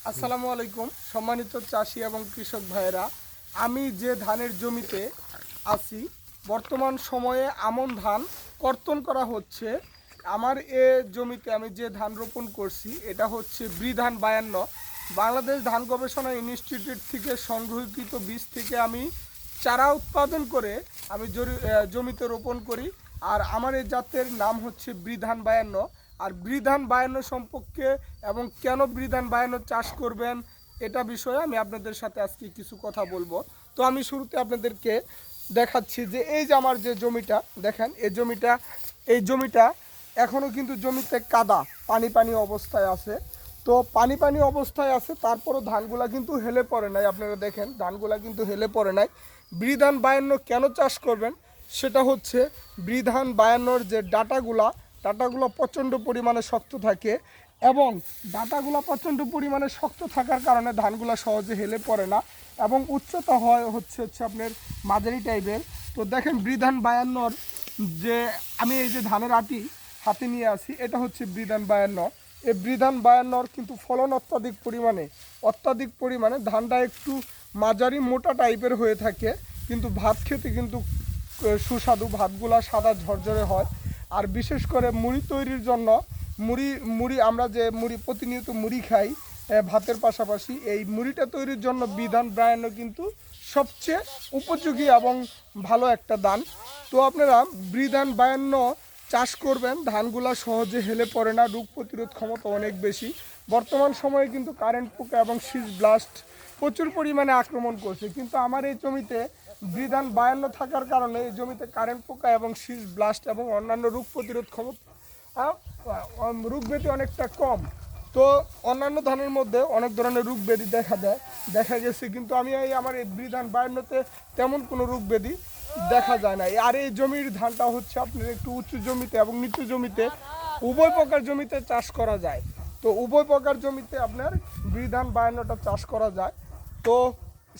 আসসালামু আলাইকুম সম্মানিত চাষি এবং কৃষক ভাইয়েরা, আমি যে ধানের জমিতে আছি বর্তমান সময়ে আমন ধান কর্তন করা হচ্ছে। আমার এ জমিতে আমি যে ধান রোপণ করছি এটা হচ্ছে ধান 52। বাংলাদেশ ধান গবেষণা ইনস্টিটিউট থেকে সংগ্রহীত বীজ থেকে আমি চারা উৎপাদন করে আমি জমিতে রোপণ করি। আর আমার এই জাতের নাম হচ্ছে ধান 52। আর ধান 52 সম্পর্কে এবং কেন ধান 52 চাষ করবেন এটা বিষয়ে আমি আপনাদের সাথে আজকে কিছু কথা বলবো। তো আমি শুরুতে আপনাদেরকে দেখাচ্ছি যে এই যে আমার যে জমিটা দেখেন, এই জমিটা এখনও কিন্তু জমিতে কাদা পানি অবস্থায় আছে। তো পানি অবস্থায় আছে, তারপরও ধানগুলা কিন্তু হেলে পড়ে নাই। আপনারা দেখেন ধানগুলা কিন্তু হেলে পড়ে নাই। ধান 52 কেন চাষ করবেন সেটা হচ্ছে ধান 52 যে ডাটাগুলো প্রচণ্ড পরিমাণে শক্ত থাকে এবং ডাটাগুলো প্রচণ্ড পরিমাণে শক্ত থাকার কারণে ধানগুলো সহজে হেলে পড়ে না এবং উচ্চতা হচ্ছে আপনার মাঝারি টাইপের। তো দেখেন ধান 52 যে আমি এই যে ধানের আটি হাতে নিয়ে আসি এটা হচ্ছে ধান 52। এই ধান 52 কিন্তু ফলন অত্যাধিক পরিমাণে ধানটা একটু মাঝারি মোটা টাইপের হয়ে থাকে, কিন্তু ভাত খেতে কিন্তু সুস্বাদু, ভাতগুলা সাদা ঝরঝরে হয়। আর বিশেষ করে মুড়ি তৈরির জন্য মুড়ি আমরা যে প্রতিনিয়ত মুড়ি খাই ভাতের পাশাপাশি, এই মুড়িটা তৈরির জন্য ধান 52 কিন্তু সবচেয়ে উপযোগী এবং ভালো একটা ধান। তো আপনারা ধান 52 চাষ করবেন, ধানগুলা সহজে হেলে পড়ে না, রোগ প্রতিরোধ ক্ষমতা অনেক বেশি। বর্তমান সময়ে কিন্তু কারেন্ট পোকা এবং শীষ ব্লাস্ট প্রচুর পরিমাণে আক্রমণ করছে, কিন্তু আমার এই জমিতে ধান 52 থাকার কারণে এই জমিতে কারেন্ট পোকা এবং শীষ ব্লাস্ট এবং অন্যান্য রোগ প্রতিরোধ ক্ষমতা রোগ ব্যাধি অনেকটা কম। তো অন্যান্য ধানের মধ্যে অনেক ধরনের রোগ ব্যাধি দেখা গেছে, কিন্তু আমি আমার এই ধান 52-তে তেমন কোনো রোগ ব্যাধি দেখা যায় না। আর এই জমির ধানটা হচ্ছে আপনার একটু উঁচু জমিতে এবং নিচু জমিতে উভয় প্রকার জমিতে চাষ করা যায়। তো উভয় প্রকার জমিতে আপনার ধান 52টা চাষ করা যায়। তো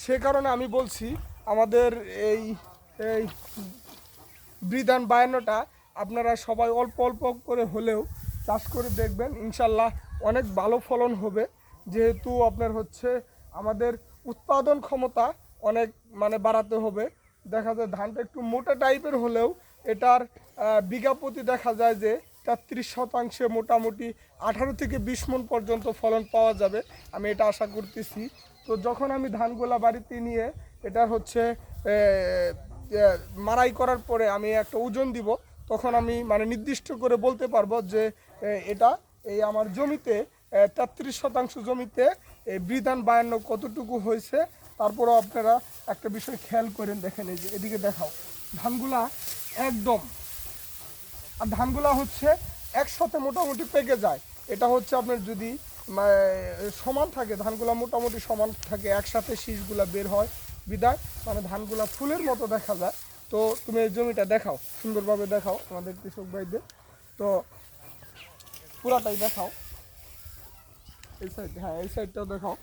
সে কারণে আমি বলছি আমাদের এই ধান 52টা আপনারা সবাই অল্প অল্প করে হলেও চাষ করে দেখবেন, ইনশাল্লাহ অনেক ভালো ফলন হবে। যেহেতু আপনার হচ্ছে আমাদের উৎপাদন ক্ষমতা অনেক বাড়াতে হবে। দেখা যায় ধানটা একটু মোটা টাইপের হলেও এটার বিঘা প্রতি দেখা যায় যে 33% মোটামুটি 18 থেকে 20 মণ পর্যন্ত ফলন পাওয়া যাবে, আমি এটা আশা করতেছি। তো যখন আমি ধানগুলা বাড়িতে নিয়ে এটা হচ্ছে মাড়াই করার পরে আমি একটা ওজন দিব, তখন আমি নির্দিষ্ট করে বলতে পারবো যে এটা এই আমার জমিতে 33% জমিতে এই ধান 52 কতটুকু হয়েছে। তারপরও আপনারা একটা বিষয় খেয়াল করেন, দেখেন এই যে এদিকে দেখাও ধানগুলা একদম, আর ধানগুলা হচ্ছে একসাথে মোটামুটি পেকে যায়। এটা হচ্ছে আপনার যদি সমান থাকে, ধানগুলা মোটামুটি সমান থাকে, একসাথে শীষগুলা বের হয় বিদায় ধানগুলা ফুলের মতো দেখা যায়। তো তুমি এই জমিটা দেখাও, সুন্দরভাবে দেখাও আমাদের কৃষক ভাইদের, তো পুরাটাই দেখাও, এই সাইড, হ্যাঁ এই সাইডটাও দেখাও।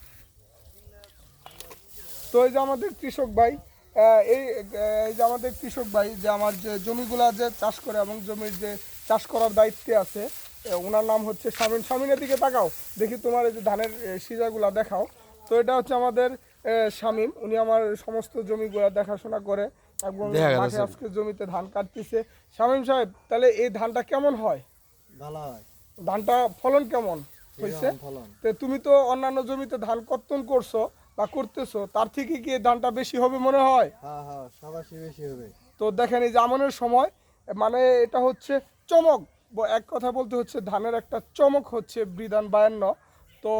তো এই যে আমাদের কৃষক ভাই এই যে আমাদের কৃষক ভাই যে আমার যে জমিগুলা যে চাষ করে এবং জমির যে চাষ করার দায়িত্বে আছে, ওনার নাম হচ্ছে শামীনের দিকে তাকাও, দেখি তোমার এই যে ধানের সিজাগুলা দেখাও। তো এটা হচ্ছে আমাদের শামীম, উনি আমার সমস্ত জমিগুলা দেখাশোনা করে এবং মাঠে আজকে জমিতে ধান কাটতেছে। শামীম সাহেব, তাহলে এই ধানটা কেমন হয়? ভালো হয়। ধানটা ফলন কেমন হয়েছে? তো তুমি তো অন্যান্য জমিতে ধান কর্তন করছো বা করতেছো, তার থেকে কি ধানটা বেশি হবে মনে হয়? হ্যাঁ হ্যাঁ, সবারই বেশি হবে। তো দেখেন এই যে আমনের সময় এটা হচ্ছে চমক, এক কথা বলতে হচ্ছে ধানের একটা চমক হচ্ছে ধান 52। তো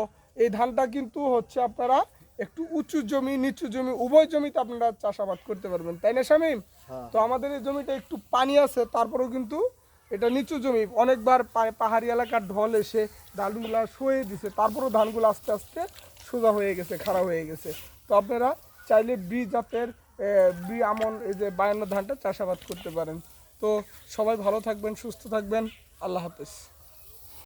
এই ধানটা কিন্তু হচ্ছে আপনারা একটু উঁচু জমি নিচু জমি উভয় জমিতে আপনারা চাষাবাদ করতে পারবেন, তাই না শামীম? তো আমাদের এই জমিটা একটু পানি আছে, তারপরেও কিন্তু এটা নিচু জমি, অনেকবার পাহাড়ি এলাকার ঢল এসে ধানগুলা সয়ে দিছে, তারপরেও ধানগুলো আস্তে আস্তে সোজা হয়ে গেছে, খাড়া হয়ে গেছে। তো আপনারা চাইলে জাতের আমন এই যে 52 ধানটা চাষাবাদ করতে পারেন। তো সবাই ভালো থাকবেন, সুস্থ থাকবেন, আল্লাহ হাফেজ।